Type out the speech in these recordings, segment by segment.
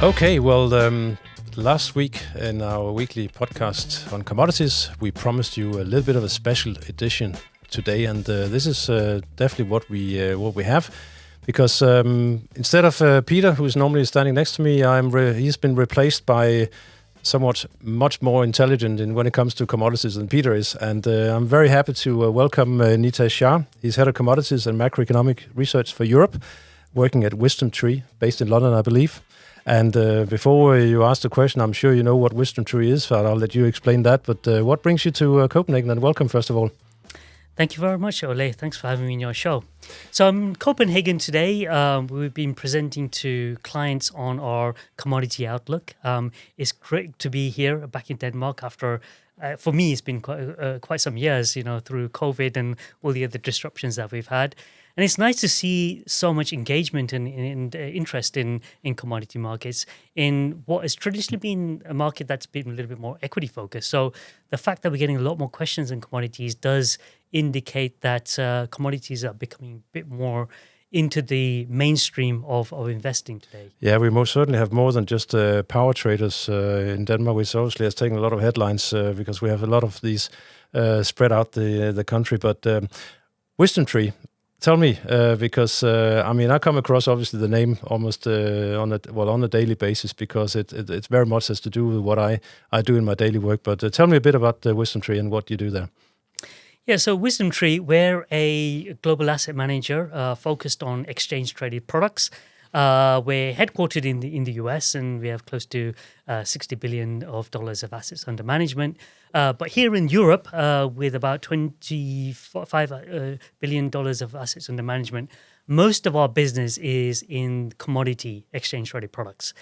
Okay, well, last week in our weekly podcast on commodities, we promised you a little bit of a special edition today, and this is definitely what we have, because instead of Peter, who's normally standing next to me, he's been replaced by somewhat much more intelligent when it comes to commodities than Peter is, and I'm very happy to welcome Nitesh Shah. He's head of commodities and macroeconomic research for Europe, working at WisdomTree, based in London, I believe. And before you ask the question, I'm sure you know what WisdomTree is, so I'll let you explain that. But what brings you to Copenhagen? And welcome, first of all. Thank you very much, Ole. Thanks for having me on your show. So I'm in Copenhagen today. We've been presenting to clients on our commodity outlook. It's great to be here back in Denmark after, for me, it's been quite some years, through COVID and all the other disruptions that we've had. And it's nice to see so much engagement and interest in commodity markets in what has traditionally been a market that's been a little bit more equity focused. So the fact that we're getting a lot more questions on commodities does indicate that commodities are becoming a bit more into the mainstream of investing today. Yeah, we most certainly have more than just power traders in Denmark, which obviously has taken a lot of headlines because we have a lot of these spread out the country. But WisdomTree, tell me, because I come across obviously the name almost on a daily basis, because it very much has to do with what I do in my daily work. But tell me a bit about WisdomTree and what you do there. Yeah, so WisdomTree, we're a global asset manager focused on exchange-traded products. We're headquartered in the US, and we have close to $60 billion of assets under management. But here in Europe, with about $25 billion of assets under management, most of our business is in commodity exchange-traded products.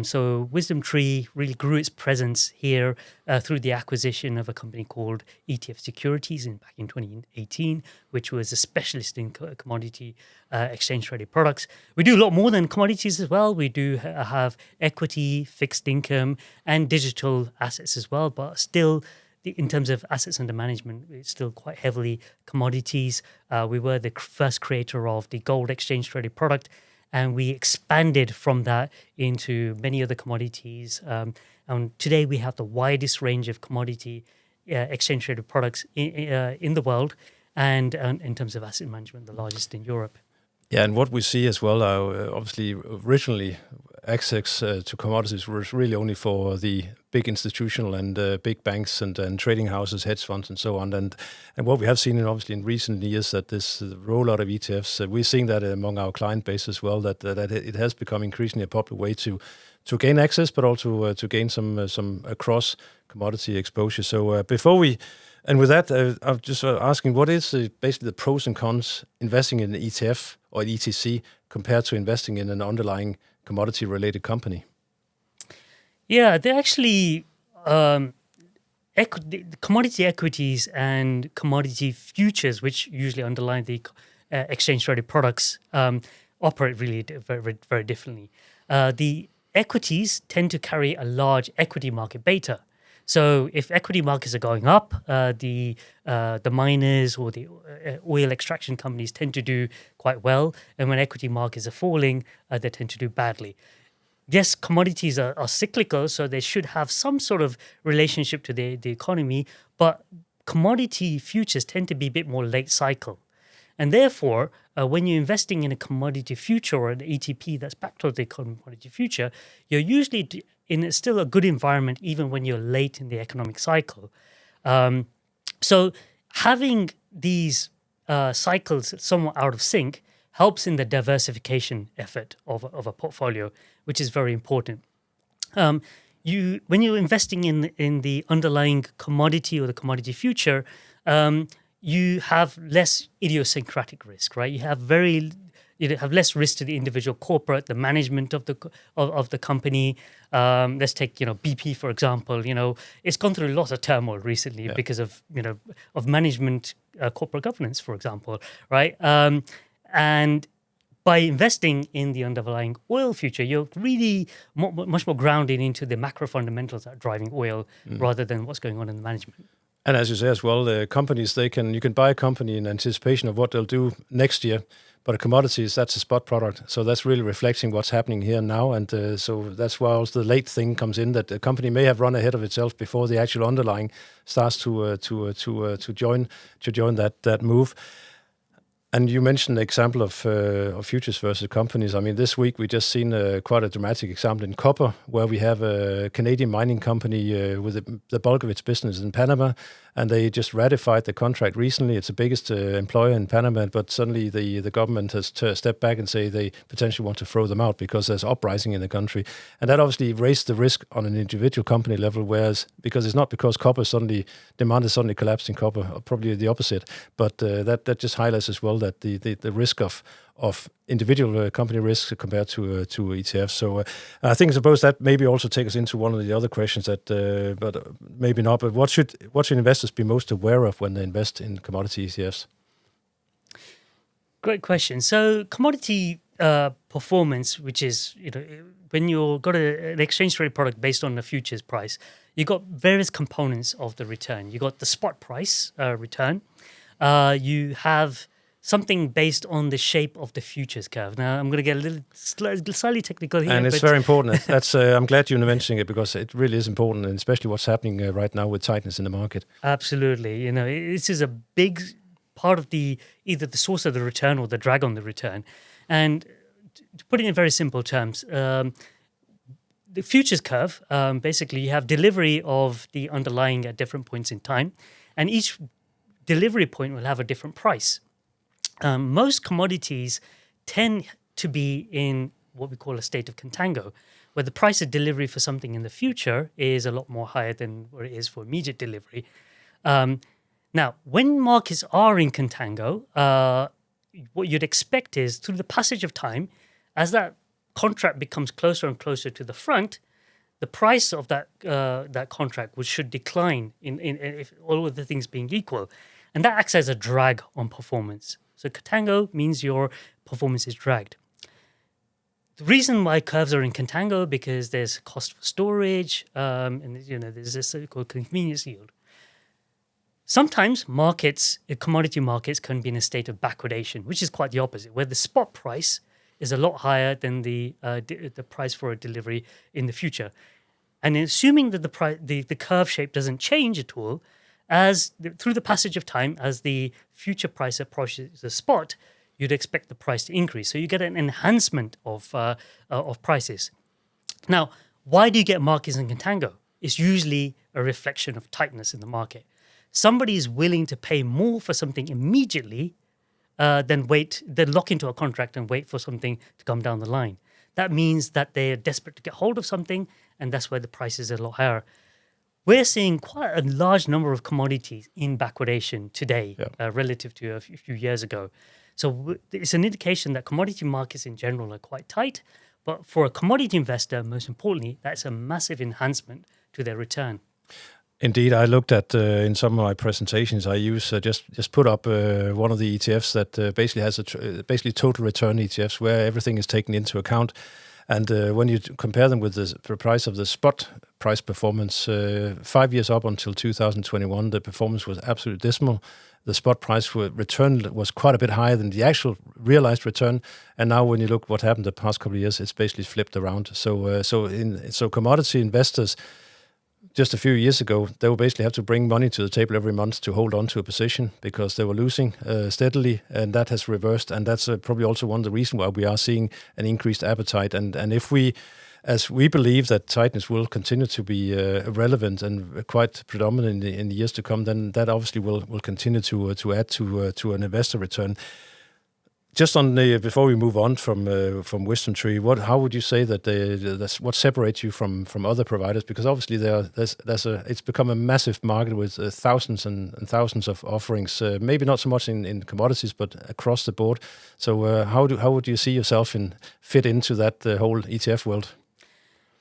So WisdomTree really grew its presence here through the acquisition of a company called ETF Securities back in 2018, which was a specialist in commodity exchange-traded products. We do a lot more than commodities as well. We do have equity, fixed income, and digital assets as well. But still, in terms of assets under management, it's still quite heavily commodities. We were the first creator of the gold exchange-traded product, and we expanded from that into many other commodities. And today we have the widest range of commodity exchange-traded products in the world, and in terms of asset management, the largest in Europe. Yeah, and what we see as well, obviously, originally access to commodities was really only for the big institutional and big banks and trading houses, hedge funds, and so on. And what we have seen, obviously, in recent years, that this rollout of ETFs, we're seeing that among our client base as well, that it has become increasingly a popular way to gain access, but also to gain some across commodity exposure. So before we... And with that, I'm just asking, what is basically the pros and cons investing in an ETF or an ETC compared to investing in an underlying commodity-related company? Yeah, they're actually commodity equities and commodity futures, which usually underlie the exchange-traded products, operate really very, very differently. The equities tend to carry a large equity market beta. So if equity markets are going up, the miners or the oil extraction companies tend to do quite well. And when equity markets are falling, they tend to do badly. Yes, commodities are cyclical, so they should have some sort of relationship to the economy. But commodity futures tend to be a bit more late cycle. And therefore, when you're investing in a commodity future or an ETP that's backed to the commodity future, you're usually in still a good environment even when you're late in the economic cycle. So having these cycles somewhat out of sync helps in the diversification effort of a portfolio, which is very important. When you're investing in the underlying commodity or the commodity future, you have less idiosyncratic risk, right? You have less risk to the individual corporate, the management of the company. Let's take BP for example. It's gone through lots of turmoil recently because of management, corporate governance, for example, right? And by investing in the underlying oil future, you're really much more grounded into the macro fundamentals that are driving oil rather than what's going on in the management. And as you say as well, the companies, you can buy a company in anticipation of what they'll do next year, But a commodities, that's a spot product. So that's really reflecting what's happening here and now. And so that's why also the late thing comes in, that the company may have run ahead of itself before the actual underlying starts to join that move. And you mentioned the example of futures versus companies. I mean, this week we just seen quite a dramatic example in copper, where we have a Canadian mining company with the bulk of its business in Panama, and they just ratified the contract recently. It's the biggest employer in Panama, but suddenly the government has stepped back and say they potentially want to throw them out because there's uprising in the country. And that obviously raised the risk on an individual company level, whereas because it's not because demand is suddenly collapsed in copper, probably the opposite, but that just highlights as well that the risk of individual company risks compared to ETFs. So I suppose that maybe also take us into one of the other questions that, but maybe not. But what should investors be most aware of when they invest in commodity ETFs? Great question. So commodity performance, which is when you've got an exchange traded product based on the futures price, you got various components of the return. You got the spot price return. You have something based on the shape of the futures curve. Now, I'm going to get a little slightly technical here. And it's very important. That's I'm glad you're mentioning it, because it really is important, and especially what's happening right now with tightness in the market. Absolutely. This is a big part of either the source of the return or the drag on the return. And to put it in very simple terms, the futures curve, basically you have delivery of the underlying at different points in time, and each delivery point will have a different price. Most commodities tend to be in what we call a state of contango, where the price of delivery for something in the future is a lot more higher than what it is for immediate delivery. Now, when markets are in contango, what you'd expect is, through the passage of time, as that contract becomes closer and closer to the front, the price of that contract should decline if all of the things being equal. And that acts as a drag on performance. So contango means your performance is dragged. The reason why curves are in contango, because there's cost for storage, and there's this so-called convenience yield. Sometimes commodity markets can be in a state of backwardation, which is quite the opposite, where the spot price is a lot higher than the price for a delivery in the future. And assuming that the curve shape doesn't change at all, through the passage of time, as the future price approaches the spot, you'd expect the price to increase. So you get an enhancement of prices. Now, why do you get markets in contango? It's usually a reflection of tightness in the market. Somebody is willing to pay more for something immediately than lock into a contract and wait for something to come down the line. That means that they're desperate to get hold of something, and that's why the price is a lot higher. We're seeing quite a large number of commodities in backwardation today, relative to a few years ago. So it's an indication that commodity markets in general are quite tight. But for a commodity investor, most importantly, that's a massive enhancement to their return. Indeed, I looked at in some of my presentations. I use just put up one of the ETFs that basically has basically total return ETFs, where everything is taken into account. And when you compare them with the price of the spot price performance, 5 years up until 2021, the performance was absolutely dismal. The spot price return was quite a bit higher than the actual realized return. And now when you look what happened the past couple of years, it's basically flipped around. So commodity investors, just a few years ago, they would basically have to bring money to the table every month to hold on to a position, because they were losing steadily, and that has reversed. And that's probably also one of the reasons why we are seeing an increased appetite. And if as we believe that tightness will continue to be relevant and quite predominant in the years to come, then that obviously will continue to add to an investor return. Just on before we move on from WisdomTree, how would you say that what separates you from other providers? Because obviously it's become a massive market with thousands and thousands of offerings. Maybe not so much in commodities, but across the board. So how would you see yourself fit into that whole ETF world?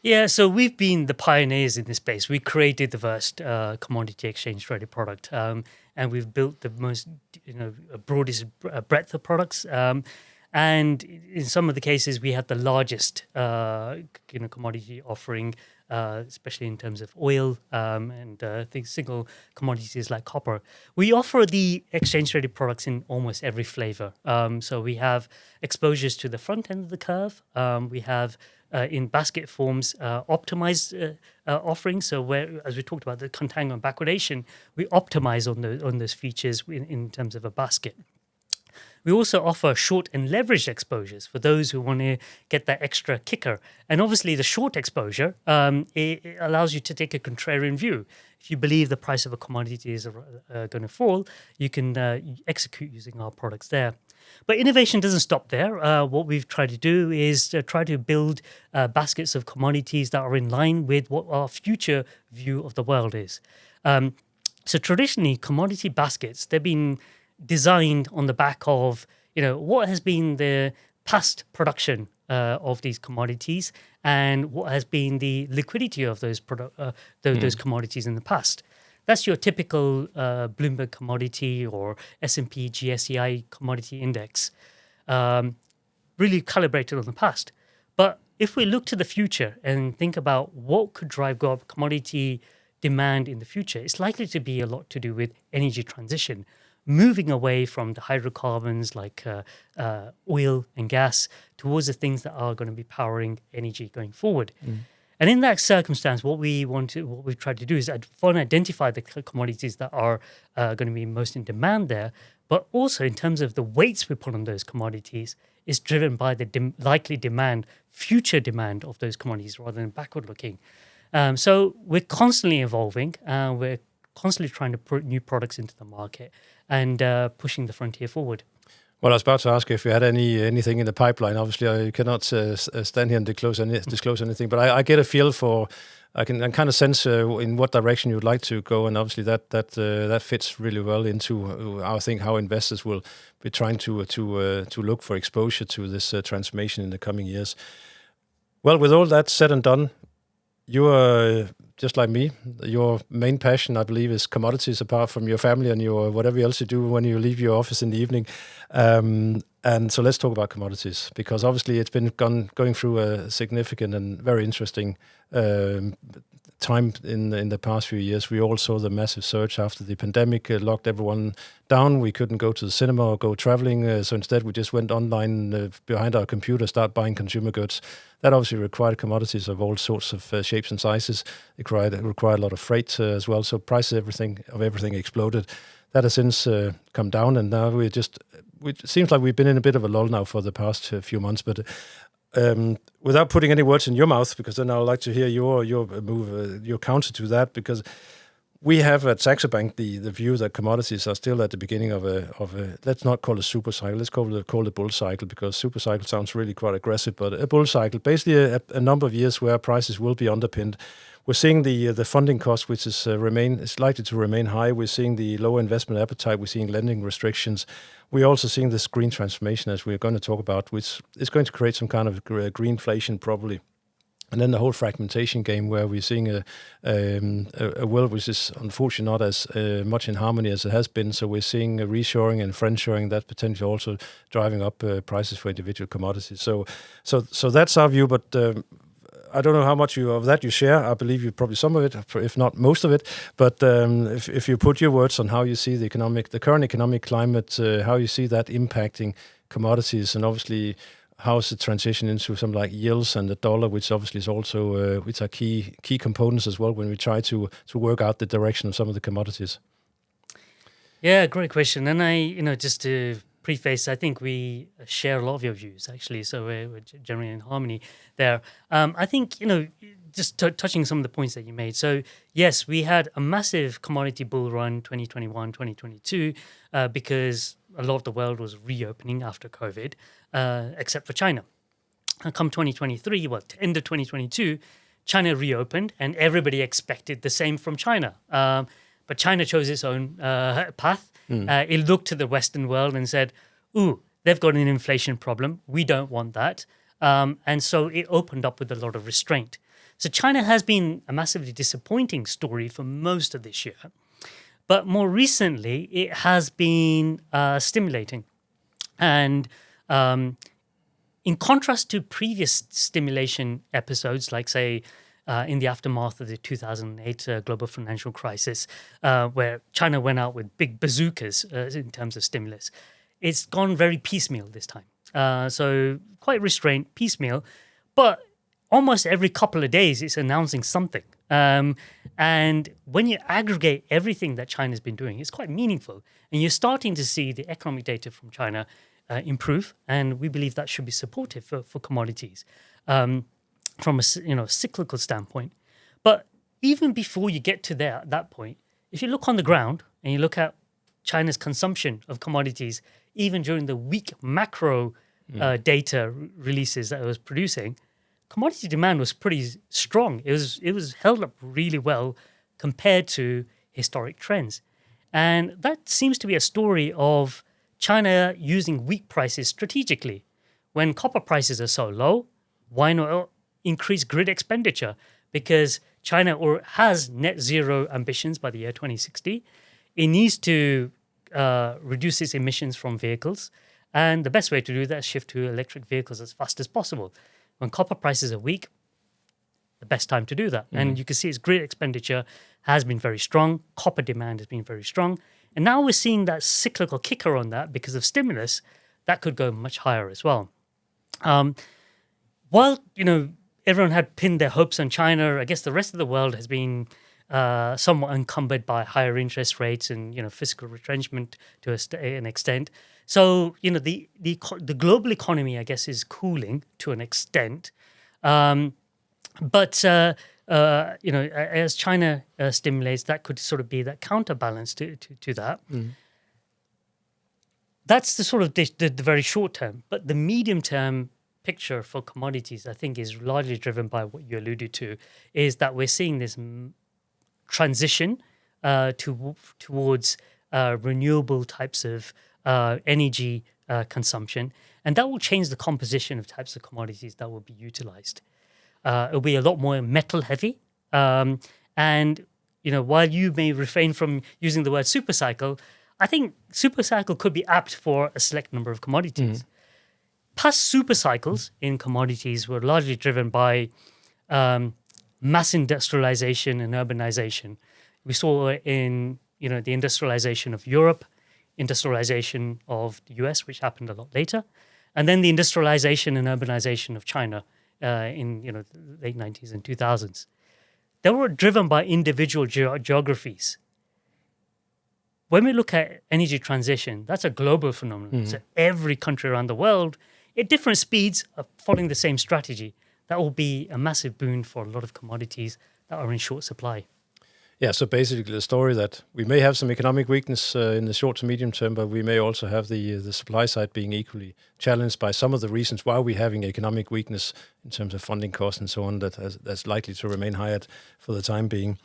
Yeah, so we've been the pioneers in this space. We created the first commodity exchange traded product, and we've built the most, broadest breadth of products. And in some of the cases, we had the largest, commodity offering especially in terms of oil and things, single commodities like copper. We offer the exchange-traded products in almost every flavor. So we have exposures to the front end of the curve. We have in basket forms optimized offerings. So where, as we talked about the contango and backwardation, we optimize on those features in terms of a basket. We also offer short and leveraged exposures for those who want to get that extra kicker. And obviously, the short exposure, it allows you to take a contrarian view. If you believe the price of a commodity is going to fall, you can execute using our products there. But innovation doesn't stop there. What we've tried to do is try to build baskets of commodities that are in line with what our future view of the world is. So traditionally, commodity baskets, they've been designed on the back of, what has been the past production of these commodities and what has been the liquidity of those those commodities in the past. That's your typical Bloomberg commodity or S&P GSCI commodity index, really calibrated on the past. But if we look to the future and think about what could drive up commodity demand in the future, it's likely to be a lot to do with energy transition, moving away from the hydrocarbons like oil and gas towards the things that are going to be powering energy going forward. And in that circumstance, what we've tried to do is identify the commodities that are going to be most in demand there, but also in terms of the weights we put on those commodities is driven by the likely demand, future demand of those commodities rather than backward looking. So we're constantly evolving. We're constantly trying to put new products into the market and pushing the frontier forward. Well, I was about to ask if you had anything in the pipeline. Obviously, I cannot stand here and disclose anything, but I get a feel for. I can kind of sense in what direction you would like to go, and obviously that fits really well into I think how investors will be trying to look for exposure to this transformation in the coming years. Well, with all that said and done, you are just like me. Your main passion, I believe, is commodities, apart from your family and your whatever else you do when you leave your office in the evening. And so let's talk about commodities, because obviously it's been going through a significant and very interesting time in the past few years. We all saw the massive surge after the pandemic locked everyone down. We couldn't go to the cinema or go traveling, so instead we just went online behind our computer, start buying consumer goods. That obviously required commodities of all sorts of shapes and sizes. It required a lot of freight as well. So prices of everything exploded. That has since come down, and now it seems like we've been in a bit of a lull now for the past few months. But without putting any words in your mouth, because then I'd like to hear your move, your counter to that, because we have at Saxo Bank the view that commodities are still at the beginning of a let's not call it super cycle, let's call it bull cycle, because super cycle sounds really quite aggressive, but a bull cycle, basically a number of years where prices will be underpinned. We're seeing the funding cost, which is likely to remain high. We're seeing the lower investment appetite. We're seeing lending restrictions. We're also seeing this green transformation, as we're going to talk about, which is going to create some kind of greenflation probably. And then the whole fragmentation game, where we're seeing a world which is unfortunately not as much in harmony as it has been. So we're seeing a reshoring and friendshoring that potentially also driving up prices for individual commodities. So that's our view, but I don't know how much of that you share. I believe you probably some of it, if not most of it. But if you put your words on how you see the current economic climate, how you see that impacting commodities, and obviously how's the transition into something like yields and the dollar, which obviously is also which are key components as well when we try to work out the direction of some of the commodities. Yeah, great question. And I, just to preface, I think we share a lot of your views, actually. So we're generally in harmony there. I think, just touching some of the points that you made. So yes, we had a massive commodity bull run 2021, 2022, because a lot of the world was reopening after COVID, except for China. And come 2023, end of 2022, China reopened and everybody expected the same from China. But China chose its own path. It looked to the Western world and said, ooh, they've got an inflation problem. We don't want that. And so it opened up with a lot of restraint. So China has been a massively disappointing story for most of this year. But more recently, it has been stimulating. And in contrast to previous stimulation episodes, like, say, in the aftermath of the 2008 global financial crisis, where China went out with big bazookas in terms of stimulus. It's gone very piecemeal this time. So quite restrained, piecemeal, but almost every couple of days it's announcing something. And when you aggregate everything that China's been doing, it's quite meaningful. And you're starting to see the economic data from China improve. And we believe that should be supportive for commodities from a cyclical standpoint. But even before you get to that point, if you look on the ground and you look at China's consumption of commodities, even during the weak macro data releases that it was producing, commodity demand was pretty strong. It was held up really well compared to historic trends. And that seems to be a story of China using weak prices strategically. When copper prices are so low, why not increase grid expenditure? Because China has net zero ambitions by the year 2060. It needs to reduce its emissions from vehicles. And the best way to do that is shift to electric vehicles as fast as possible. When copper prices are weak, the best time to do that. And you can see its grid expenditure has been very strong. Copper demand has been very strong. And now we're seeing that cyclical kicker on that because of stimulus. That could go much higher as well. While, everyone had pinned their hopes on China, I guess the rest of the world has been somewhat encumbered by higher interest rates and, fiscal retrenchment to an extent. So, the global economy, I guess, is cooling to an extent. But as China stimulates, that could sort of be that counterbalance to that. That's the sort of the very short term. But the medium term picture for commodities, I think, is largely driven by what you alluded to, is that we're seeing this transition towards renewable types of energy consumption. And that will change the composition of types of commodities that will be utilized. It'll be a lot more metal heavy. And, while you may refrain from using the word super cycle, I think super cycle could be apt for a select number of commodities. Past super cycles in commodities were largely driven by mass industrialization and urbanization. We saw in, the industrialization of Europe, industrialization of the US, which happened a lot later, and then the industrialization and urbanization of China in the late 90s and 2000s. They were driven by individual geographies. When we look at energy transition, that's a global phenomenon. So every country around the world, at different speeds, are following the same strategy. That will be a massive boon for a lot of commodities that are in short supply. Yeah, so basically the story that we may have some economic weakness in the short to medium term, but we may also have the supply side being equally challenged by some of the reasons why we're having economic weakness in terms of funding costs and so on, that's likely to remain high for the time being.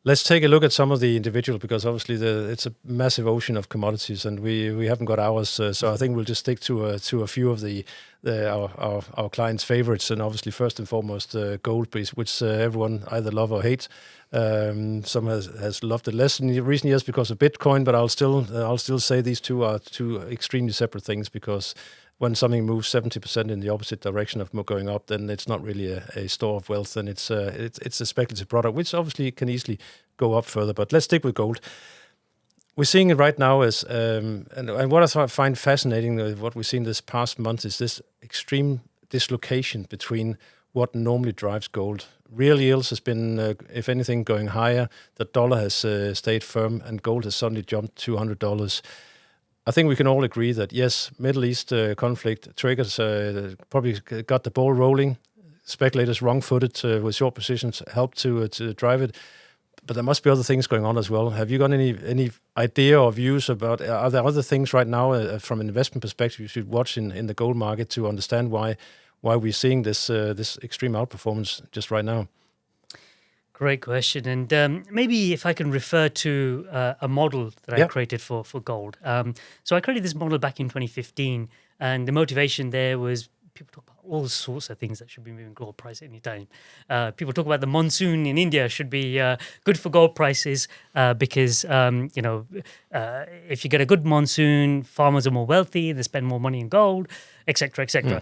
Let's take a look at some of the individual, because obviously it's a massive ocean of commodities, and we haven't got hours. So I think we'll just stick to a few of our clients' favorites, and obviously first and foremost gold, which everyone either love or hate. Some has loved it less in recent years because of Bitcoin, but I'll still say these two are two extremely separate things, because when something moves 70% in the opposite direction of going up, then it's not really a store of wealth, and it's a speculative product, which obviously can easily go up further. But let's stick with gold. We're seeing it right now as, and what I find fascinating, what we've seen this past month, is this extreme dislocation between what normally drives gold. Real yields has been, if anything, going higher. The dollar has stayed firm, and gold has suddenly jumped $200. I think we can all agree that, yes, Middle East conflict triggers probably got the ball rolling. Speculators wrong-footed with short positions helped to drive it. But there must be other things going on as well. Have you got any idea or views about, are there other things right now from an investment perspective you should watch in the gold market to understand why we're seeing this extreme outperformance just right now? Great question. And maybe if I can refer to a model that I created for gold. So I created this model back in 2015, and the motivation there was people talk about all sorts of things that should be moving gold price at any time. People talk about the monsoon in India should be good for gold prices because, if you get a good monsoon, farmers are more wealthy, they spend more money in gold, etc., etc.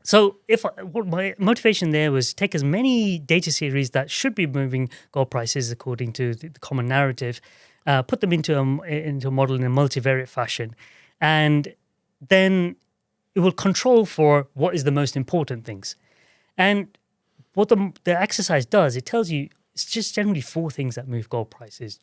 So what my motivation there was take as many data series that should be moving gold prices according to the common narrative, put them into a model in a multivariate fashion, and then it will control for what is the most important things. And what the exercise does, it tells you it's just generally four things that move gold prices.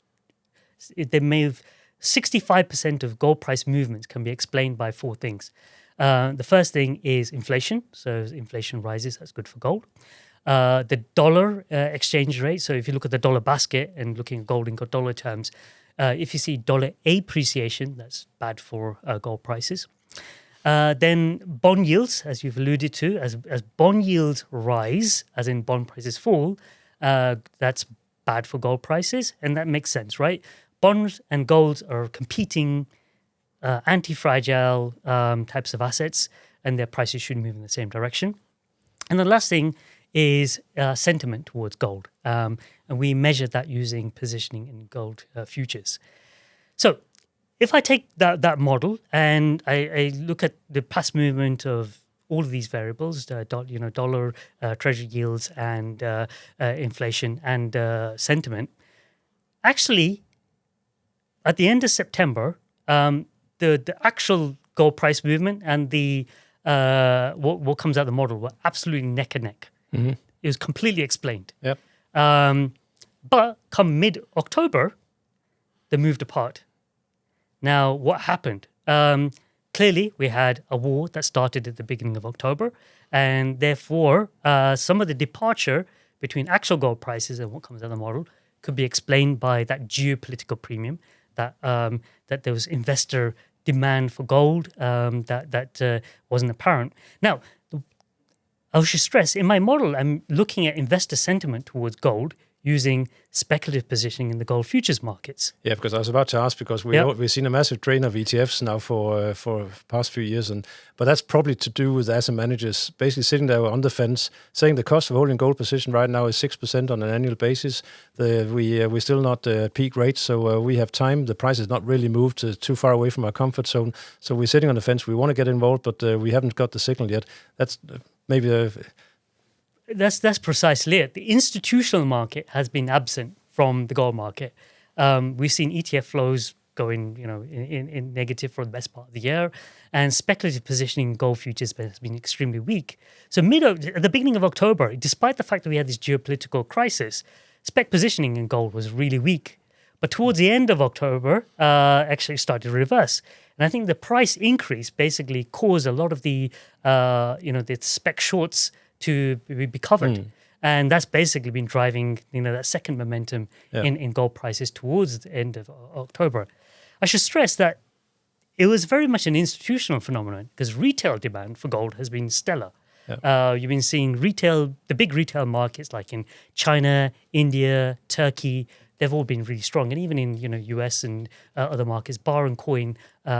They move 65% of gold price movements can be explained by four things. The first thing is inflation. So as inflation rises, that's good for gold. The dollar exchange rate. So if you look at the dollar basket and looking at gold in dollar terms, if you see dollar appreciation, that's bad for gold prices. Then bond yields, as you've alluded to, as bond yields rise, as in bond prices fall, that's bad for gold prices. And that makes sense, right? Bonds and gold are competing anti-fragile types of assets, and their prices should move in the same direction. And the last thing is sentiment towards gold. And we measure that using positioning in gold futures. So if I take that model and I look at the past movement of all of these variables, dollar, treasury yields, and inflation and sentiment, actually, at the end of September, the actual gold price movement and the what comes out of the model were absolutely neck and neck. Mm-hmm. It was completely explained. Yep. But come mid-October, they moved apart. Now, what happened? Clearly, we had a war that started at the beginning of October, and therefore, some of the departure between actual gold prices and what comes out of the model could be explained by that geopolitical premium, that there was investor demand for gold that wasn't apparent. Now, I should stress, in my model, I'm looking at investor sentiment towards gold using speculative positioning in the gold futures markets. Yeah, because I was about to ask, because we've seen a massive drain of ETFs now for past few years, but that's probably to do with asset managers basically sitting there on the fence, saying the cost of holding gold position right now is 6% on an annual basis. We're still not at peak rates, so we have time. The price has not really moved too far away from our comfort zone, so we're sitting on the fence. We want to get involved, but we haven't got the signal yet. That's maybe That's precisely it. The institutional market has been absent from the gold market. We've seen ETF flows going, in negative for the best part of the year, and speculative positioning in gold futures has been extremely weak. So at the beginning of October, despite the fact that we had this geopolitical crisis, spec positioning in gold was really weak. But towards the end of October, actually started to reverse. And I think the price increase basically caused a lot of the spec shorts to be covered. And that's basically been driving, that second momentum in gold prices towards the end of October. I should stress that it was very much an institutional phenomenon because retail demand for gold has been stellar. Yeah. You've been seeing the big retail markets like in China, India, Turkey, they've all been really strong. And even in US and other markets, bar and coin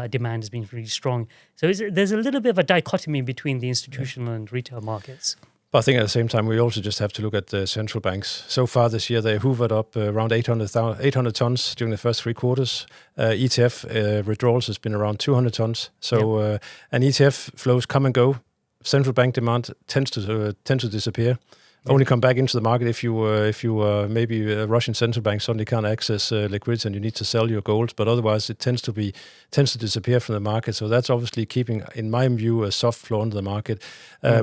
demand has been really strong. So there's a little bit of a dichotomy between the institutional and retail markets. But I think at the same time, we also just have to look at the central banks. So far this year, they hoovered up around 800 tons during the first 3 quarters. ETF withdrawals has been around 200 tons. So and ETF flows come and go. Central bank demand tends to disappear. Only come back into the market if you maybe Russian central bank suddenly can't access liquidity and you need to sell your gold. But otherwise, it tends to disappear from the market. So that's obviously keeping, in my view, a soft floor into the market.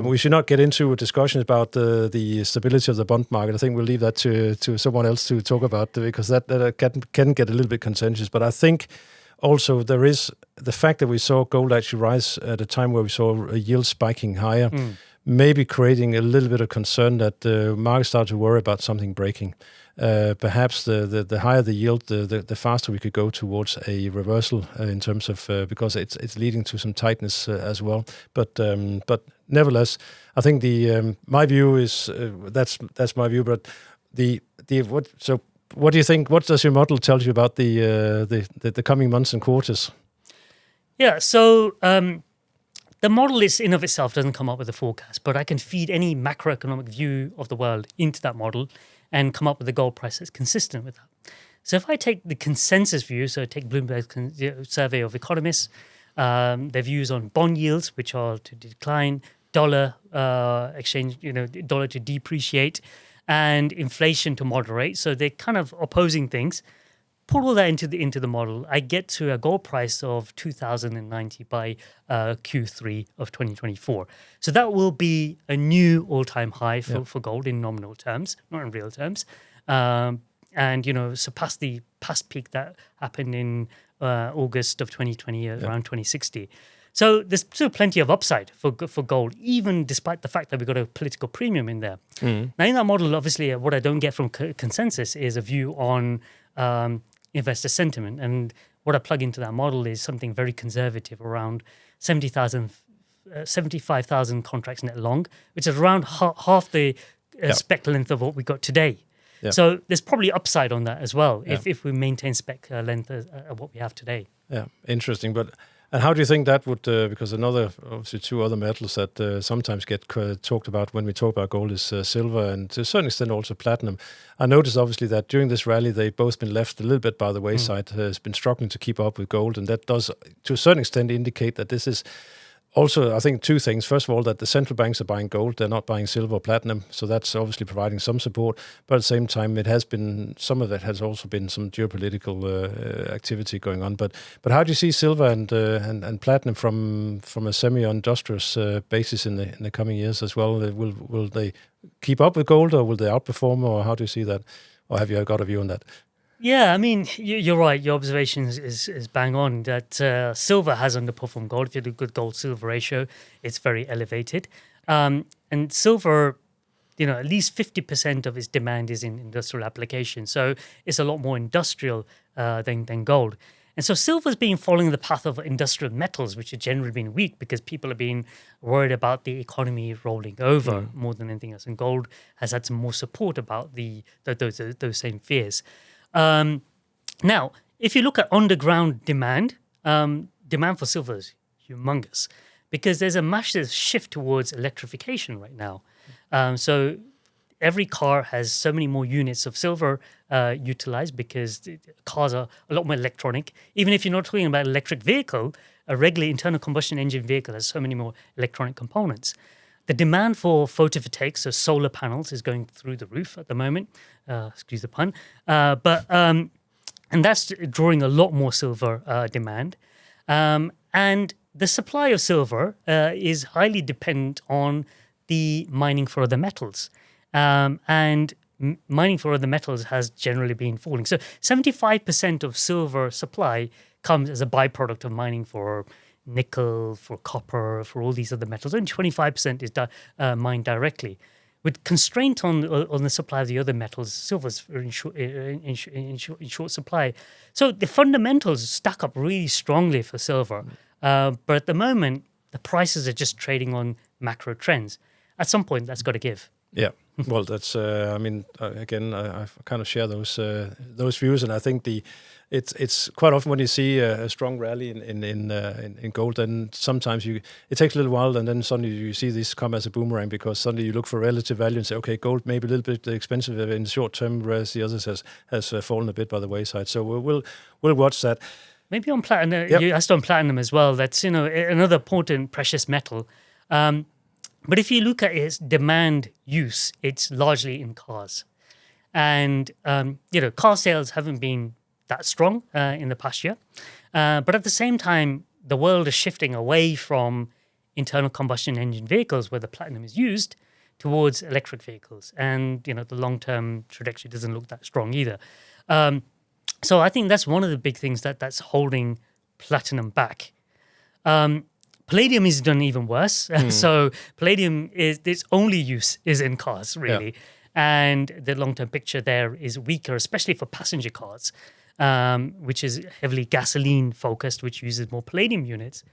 We should not get into discussions about the stability of the bond market. I think we'll leave that to someone else to talk about, because that can get a little bit contentious. But I think also there is the fact that we saw gold actually rise at a time where we saw a yield spiking higher. Maybe creating a little bit of concern that the market started to worry about something breaking. Perhaps the higher the yield, the faster we could go towards a reversal in terms of because it's leading to some tightness as well. But nevertheless, I think my view is that's my view. But what do you think? What does your model tell you about the coming months and quarters? Yeah. So. The model in of itself doesn't come up with a forecast, but I can feed any macroeconomic view of the world into that model and come up with a gold price that's consistent with that. So if I take the consensus view, so take Bloomberg's survey of economists, their views on bond yields, which are to decline, dollar exchange, dollar to depreciate, and inflation to moderate. So they're kind of opposing things. Put all that into the model. I get to a gold price of 2,090 by Q3 of 2024. So that will be a new all-time high for gold in nominal terms, not in real terms, and surpass the past peak that happened in August of 2020, around 2060. So there's still plenty of upside for gold, even despite the fact that we've got a political premium in there. Now, in that model, obviously, what I don't get from consensus is a view on investor sentiment. And what I plug into that model is something very conservative, around 75,000 contracts net long, which is around half the spec length of what we got today. Yeah. So there's probably upside on that as well if we maintain spec length at what we have today. Yeah, interesting. And how do you think that would, because obviously two other metals that sometimes get talked about when we talk about gold is silver and to a certain extent also platinum. I noticed obviously that during this rally, they've both been left a little bit by the wayside, has been struggling to keep up with gold. And that does, to a certain extent, indicate that this is also, I think, two things. First of all, that the central banks are buying gold. They're not buying silver or platinum. So that's obviously providing some support. But at the same time, some of it has also been some geopolitical activity going on. But how do you see silver and platinum from a semi-industrious basis in the coming years as well? Will they keep up with gold, or will they outperform, or how do you see that? Or have you got a view on that? Yeah, I mean, you're right. Your observation is bang on that silver has underperformed gold. If you do a good gold-silver ratio, it's very elevated. And silver, at least 50% of its demand is in industrial applications. So it's a lot more industrial than gold. And so silver's been following the path of industrial metals, which have generally been weak because people have been worried about the economy rolling over more than anything else. And gold has had some more support about those same fears. Now, if you look at underground demand, demand for silver is humongous because there's a massive shift towards electrification right now. So every car has so many more units of silver utilized because cars are a lot more electronic. Even if you're not talking about an electric vehicle, a regular internal combustion engine vehicle has so many more electronic components. The demand for photovoltaics, so solar panels, is going through the roof at the moment. Excuse the pun. And that's drawing a lot more silver demand. And the supply of silver is highly dependent on the mining for other metals. And mining for other metals has generally been falling. So 75% of silver supply comes as a byproduct of mining for nickel, for copper, for all these other metals. Only 25% is mined directly. With constraint on the supply of the other metals, silver's in short supply. So the fundamentals stack up really strongly for silver. But at the moment, the prices are just trading on macro trends. At some point, that's got to give. Yeah, well, that's. Again, I kind of share those views, and I think it's quite often when you see a strong rally in gold, then sometimes it takes a little while, and then suddenly you see this come as a boomerang because suddenly you look for relative value and say, okay, gold may be a little bit expensive in the short term, whereas the others has fallen a bit by the wayside. So we'll watch that. Maybe on platinum, you asked on platinum as well. That's another important precious metal. But if you look at its demand use, it's largely in cars. And, car sales haven't been that strong in the past year. But at the same time, the world is shifting away from internal combustion engine vehicles where the platinum is used towards electric vehicles. And, the long-term trajectory doesn't look that strong either. So I think that's one of the big things that's holding platinum back. Palladium is done even worse. So palladium its only use is in cars, really. Yeah. And the long-term picture there is weaker, especially for passenger cars, which is heavily gasoline-focused, which uses more palladium units.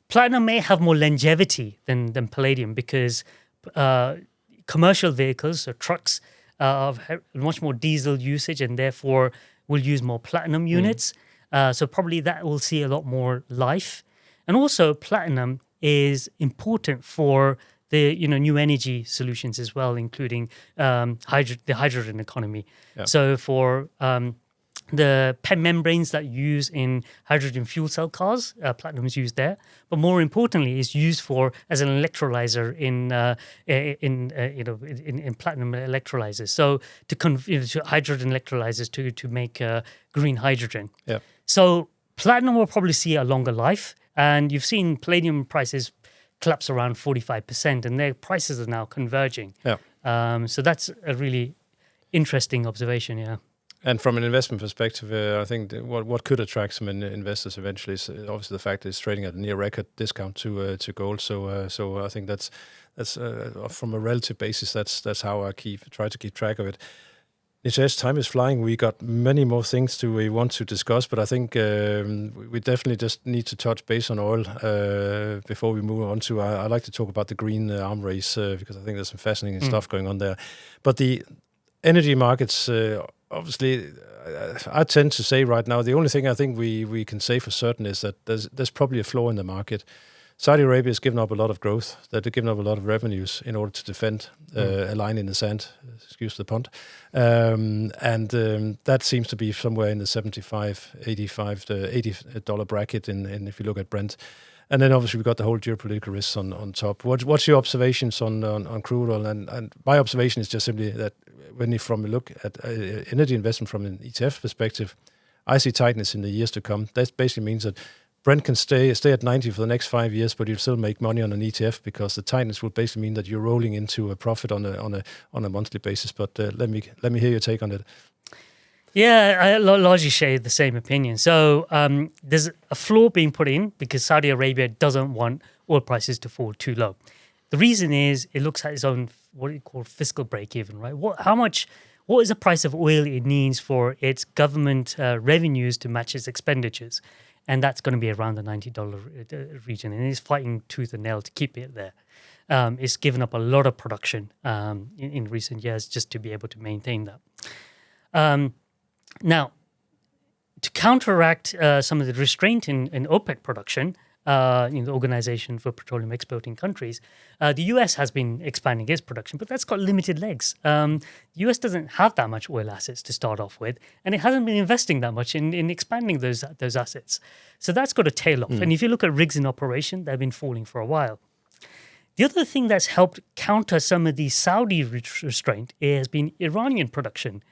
Platinum may have more longevity than palladium because commercial vehicles, so trucks, have much more diesel usage and therefore will use more platinum units. So probably that will see a lot more life. And also, platinum is important for the new energy solutions as well, including the hydrogen economy. Yeah. So for the PEM membranes that you use in hydrogen fuel cell cars, platinum is used there. But more importantly, it's used as an electrolyzer in platinum electrolyzers. So to hydrogen electrolyzers to make green hydrogen. Yeah. So platinum will probably see a longer life, and you've seen palladium prices collapse around 45%, and their prices are now converging. Yeah. So that's a really interesting observation. Yeah. And from an investment perspective, I think what could attract some investors eventually is obviously the fact that it's trading at a near record discount to gold. So I think that's from a relative basis, that's how I try to keep track of it. Nitesh, time is flying. We got many more things we want to discuss, but I think we definitely just need to touch base on oil before we move on to. I like to talk about the green arm race because I think there's some fascinating stuff going on there. But the energy markets. Obviously, I tend to say right now, the only thing I think we can say for certain is that there's probably a flaw in the market. Saudi Arabia has given up a lot of growth, that they've given up a lot of revenues in order to defend a line in the sand, excuse the pun. That seems to be somewhere in the $75, $85 to $80 bracket in if you look at Brent. And then obviously we've got the whole geopolitical risks on top. What's your observations on crude oil? And my observation is just simply that when you look at energy investment from an ETF perspective, I see tightness in the years to come. That basically means that Brent can stay at 90 for the next 5 years, but you'll still make money on an ETF because the tightness will basically mean that you're rolling into a profit on a monthly basis. But let me hear your take on it. Yeah, I largely share the same opinion. So there's a floor being put in because Saudi Arabia doesn't want oil prices to fall too low. The reason is it looks at its own what you call fiscal break-even, right? What is the price of oil it needs for its government revenues to match its expenditures? And that's going to be around the $90 region. And it's fighting tooth and nail to keep it there. It's given up a lot of production in recent years just to be able to maintain that. Now, to counteract some of the restraint in OPEC production, in the Organization for Petroleum Exporting Countries, the US has been expanding its production, but that's got limited legs. The US doesn't have that much oil assets to start off with, and it hasn't been investing that much in expanding those assets. So that's got to tail off. And if you look at rigs in operation, they've been falling for a while. The other thing that's helped counter some of the Saudi restraint has been Iranian production.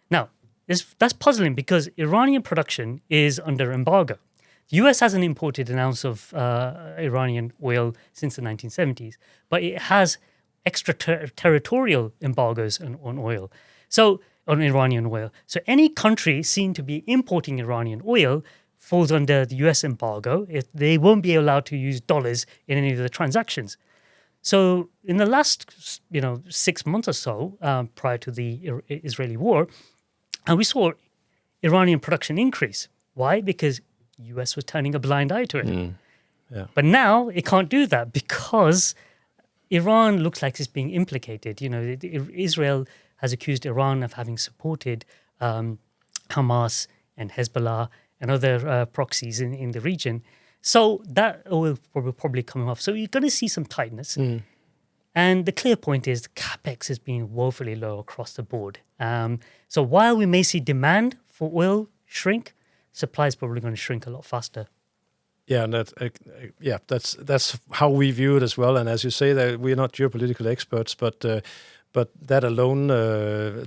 Now, that's puzzling because Iranian production is under embargo. The US hasn't imported an ounce of Iranian oil since the 1970s, but it has extraterritorial embargoes on oil. So on Iranian oil. So any country seen to be importing Iranian oil falls under the US embargo. They won't be allowed to use dollars in any of the transactions. So in the last 6 months or so, prior to the Israeli war, we saw Iranian production increase. Why? Because US was turning a blind eye to it. Yeah. But now it can't do that because Iran looks like it's being implicated. Israel has accused Iran of having supported Hamas and Hezbollah and other proxies in the region. So that will probably come off. So you're going to see some tightness. And the clear point is the capex has been woefully low across the board. So while we may see demand for oil shrink, supply is probably going to shrink a lot faster. Yeah, and that's how we view it as well. And as you say, that we're not geopolitical experts, but that alone,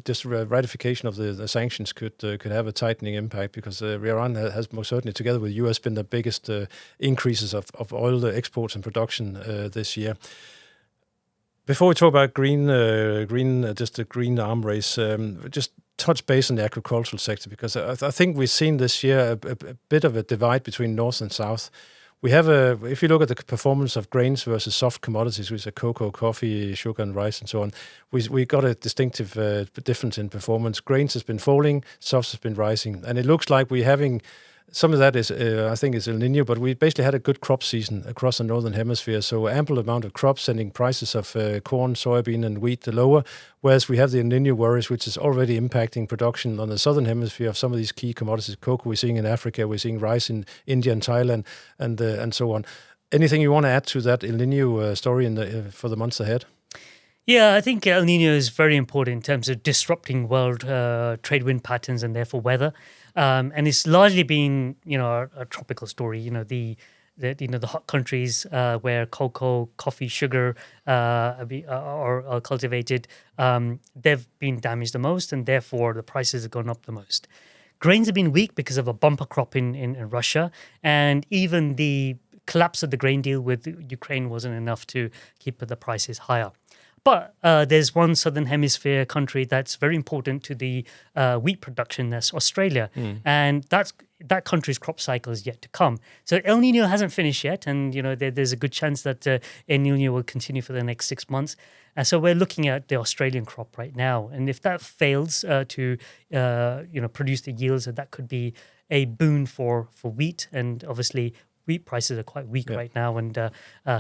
just ratification of the sanctions could have a tightening impact because Iran has most certainly, together with the US, been the biggest increases of oil exports and production this year. Before we talk about just the green arm race, just touch base on the agricultural sector because I think we've seen this year a bit of a divide between north and south. We have if you look at the performance of grains versus soft commodities, which are cocoa, coffee, sugar, and rice, and so on, we got a distinctive difference in performance. Grains has been falling, softs has been rising, and it looks like we're having. Some of that is, I think, is El Nino, but we basically had a good crop season across the northern hemisphere. So ample amount of crops, sending prices of corn, soybean, and wheat lower. Whereas we have the El Nino worries, which is already impacting production on the southern hemisphere of some of these key commodities. Cocoa we're seeing in Africa, we're seeing rice in India and Thailand, and so on. Anything you want to add to that El Nino story for the months ahead? Yeah, I think El Nino is very important in terms of disrupting world trade wind patterns and therefore weather. And it's largely been, a tropical story. The hot countries where cocoa, coffee, sugar are cultivated, they've been damaged the most, and therefore the prices have gone up the most. Grains have been weak because of a bumper crop in Russia, and even the collapse of the grain deal with Ukraine wasn't enough to keep the prices higher. But there's one southern hemisphere country that's very important to the wheat production. That's Australia, and that country's crop cycle is yet to come. So El Nino hasn't finished yet, and there's a good chance that El Nino will continue for the next 6 months. And so we're looking at the Australian crop right now, and if that fails to produce the yields, that could be a boon for wheat. And obviously, wheat prices are quite weak right now, and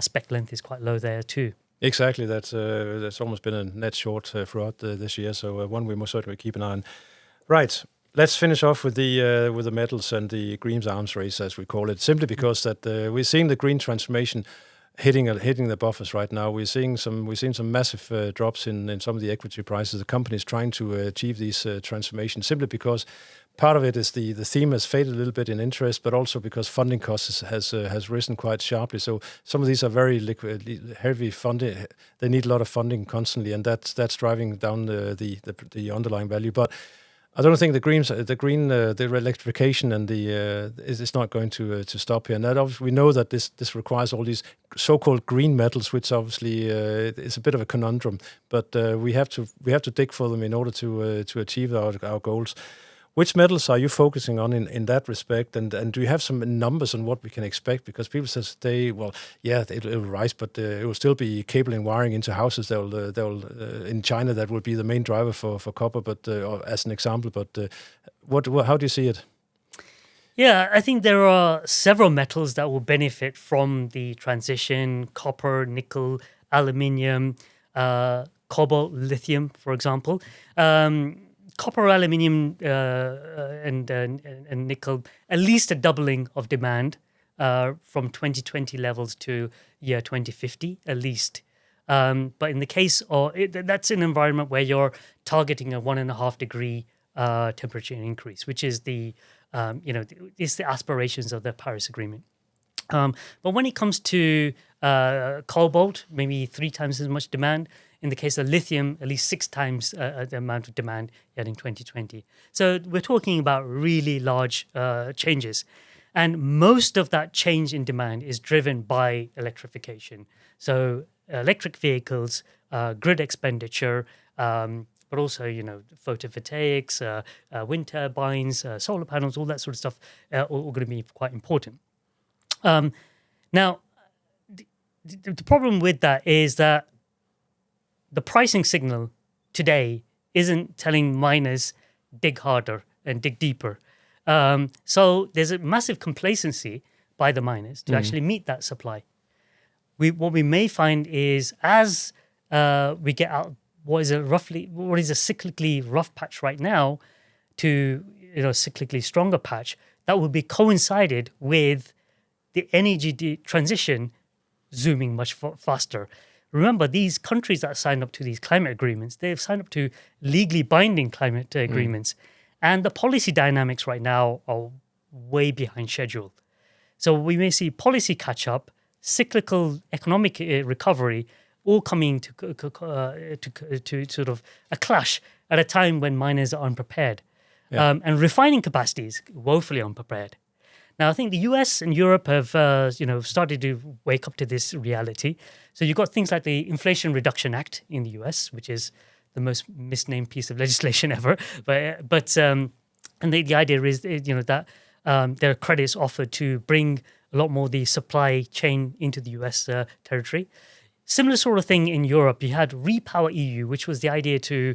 spec length is quite low there too. Exactly, that's almost been a net short throughout this year, so one we must certainly keep an eye on. Right, let's finish off with the metals and the green arms race, as we call it, simply because that we're seeing the green transformation hitting the buffers right now. We're seeing some massive drops in some of the equity prices. The companies trying to achieve these transformations simply because part of it is the theme has faded a little bit in interest, but also because funding costs has risen quite sharply. So some of these are very liquid, heavy funding. They need a lot of funding constantly, and that's driving down the underlying value. But I don't think the electrification and is not going to stop here. And that obviously we know that this requires all these so-called green metals, which obviously is a bit of a conundrum. But we have to dig for them in order to achieve our goals. Which metals are you focusing on in that respect? And do you have some numbers on what we can expect? Because people say, it'll rise, but it will still be cable and wiring into houses. They'll in China, that will be the main driver for copper, but as an example. But how do you see it? Yeah, I think there are several metals that will benefit from the transition: copper, nickel, aluminium, cobalt, lithium, for example. Copper, aluminium, and nickel, at least a doubling of demand from 2020 levels to year 2050, at least. But in the case of that's an environment where you're targeting a 1.5 degree temperature increase, which is it's the aspirations of the Paris Agreement. But when it comes to cobalt, maybe 3 times as much demand. In the case of lithium, at least 6 times the amount of demand yet in 2020. So we're talking about really large changes. And most of that change in demand is driven by electrification. So electric vehicles, grid expenditure, but also, photovoltaics, wind turbines, solar panels, all that sort of stuff, all going to be quite important. Now, the problem with that is that the pricing signal today isn't telling miners dig harder and dig deeper. So there's a massive complacency by the miners to actually meet that supply. What we may find is as we get out what is a cyclically rough patch right now to cyclically stronger patch, that will be coincided with the energy transition zooming much faster. Remember, these countries that signed up to these climate agreements, they've signed up to legally binding climate agreements. And the policy dynamics right now are way behind schedule. So we may see policy catch up, cyclical economic recovery, all coming to sort of a clash at a time when miners are unprepared. Yeah. And refining capacities woefully unprepared. Now, I think the US and Europe have, started to wake up to this reality. So you've got things like the Inflation Reduction Act in the US, which is the most misnamed piece of legislation ever. But the idea is, that there are credits offered to bring a lot more of the supply chain into the US territory. Similar sort of thing in Europe. You had Repower EU, which was the idea to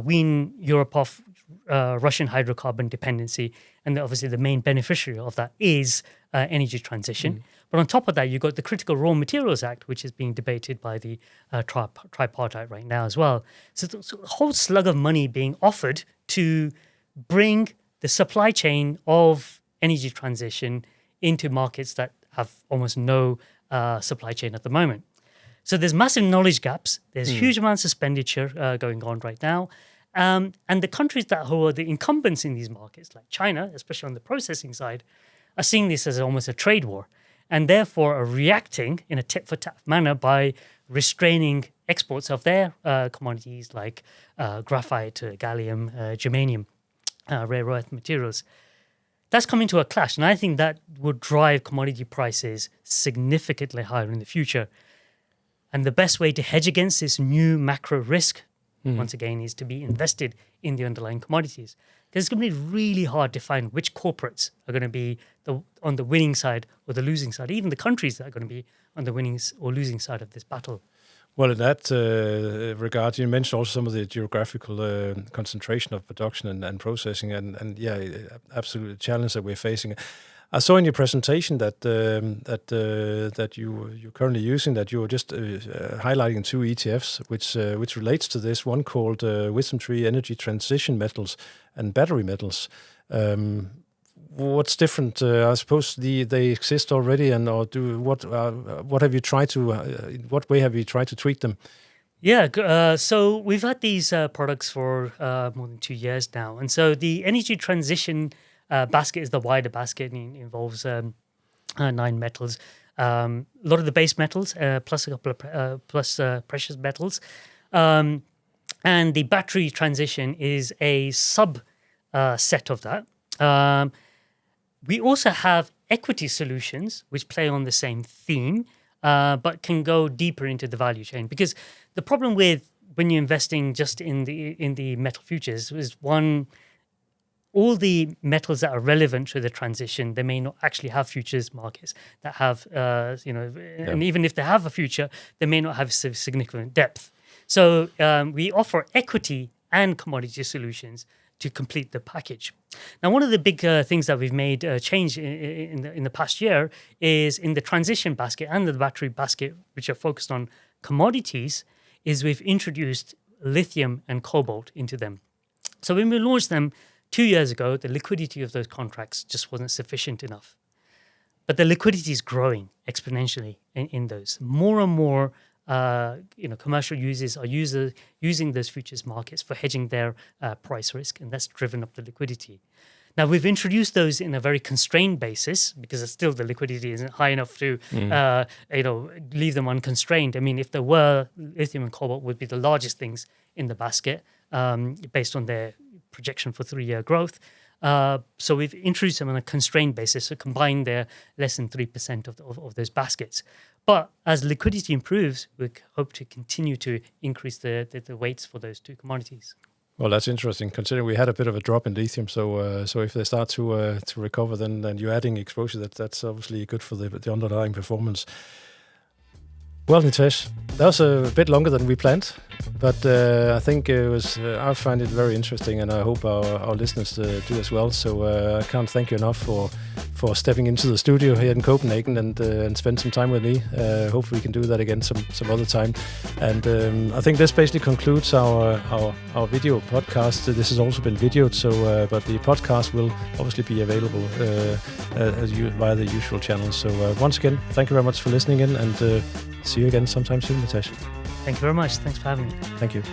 wean Europe off Russian hydrocarbon dependency. And obviously the main beneficiary of that is energy transition. But on top of that, you've got the Critical Raw Materials Act, which is being debated by the tripartite right now as well. So there's a whole slug of money being offered to bring the supply chain of energy transition into markets that have almost no supply chain at the moment. So there's massive knowledge gaps. There's huge amounts of expenditure going on right now. And the countries who are the incumbents in these markets, like China, especially on the processing side, are seeing this as almost a trade war, and therefore are reacting in a tit-for-tat manner by restraining exports of their commodities like graphite, gallium, germanium, rare earth materials. That's coming to a clash, and I think that would drive commodity prices significantly higher in the future. And the best way to hedge against this new macro risk, once again, is to be invested in the underlying commodities. Because it's going to be really hard to find which corporates are going to be on the winning side or the losing side, even the countries that are going to be on the winning or losing side of this battle. Well, in that regard, you mentioned also some of the geographical concentration of production and processing, and yeah, absolutely challenge that we're facing. I saw in your presentation that you're currently using, that you were just highlighting 2 ETFs, which relates to this. One called WisdomTree Energy Transition Metals and Battery Metals. What's different? I suppose they exist already, and or do what have you tried to? In what way have you tried to tweak them? Yeah, so we've had these products for more than 2 years now, and so the energy transition basket is the wider basket, and it involves 9 metals, a lot of the base metals, plus a couple of precious metals, and the battery transition is a sub set of that. We also have equity solutions which play on the same theme, but can go deeper into the value chain. Because the problem with when you're investing just in the metal futures is, one, all the metals that are relevant to the transition, they may not actually have futures markets that have, and even if they have a future, they may not have significant depth. So we offer equity and commodity solutions to complete the package. Now, one of the big things that we've made change in the past year is in the transition basket and the battery basket, which are focused on commodities, is we've introduced lithium and cobalt into them. So when we launched them 2 years ago, the liquidity of those contracts just wasn't sufficient enough. But the liquidity is growing exponentially in those. More and more commercial users are using those futures markets for hedging their price risk, and that's driven up the liquidity. Now, we've introduced those in a very constrained basis because still the liquidity isn't high enough to leave them unconstrained. I mean, if there were, lithium and cobalt would be the largest things in the basket based on their projection for 3-year growth. So we've introduced them on a constrained basis, so combine their less than 3% of those baskets. But as liquidity improves, we hope to continue to increase the weights for those 2 commodities. Well, that's interesting, considering we had a bit of a drop in lithium. So if they start to recover, then you're adding exposure. That's obviously good for the underlying performance. Well, Nitesh, that was a bit longer than we planned, but I think it was. I find it very interesting, and I hope our listeners do as well. So I can't thank you enough for stepping into the studio here in Copenhagen and spend some time with me. Hopefully we can do that again some other time. And I think this basically concludes our video podcast. This has also been videoed, so but the podcast will obviously be available via the usual channels. So once again, thank you very much for listening in, and see you again sometime soon, Nitesh. Thank you very much. Thanks for having me. Thank you.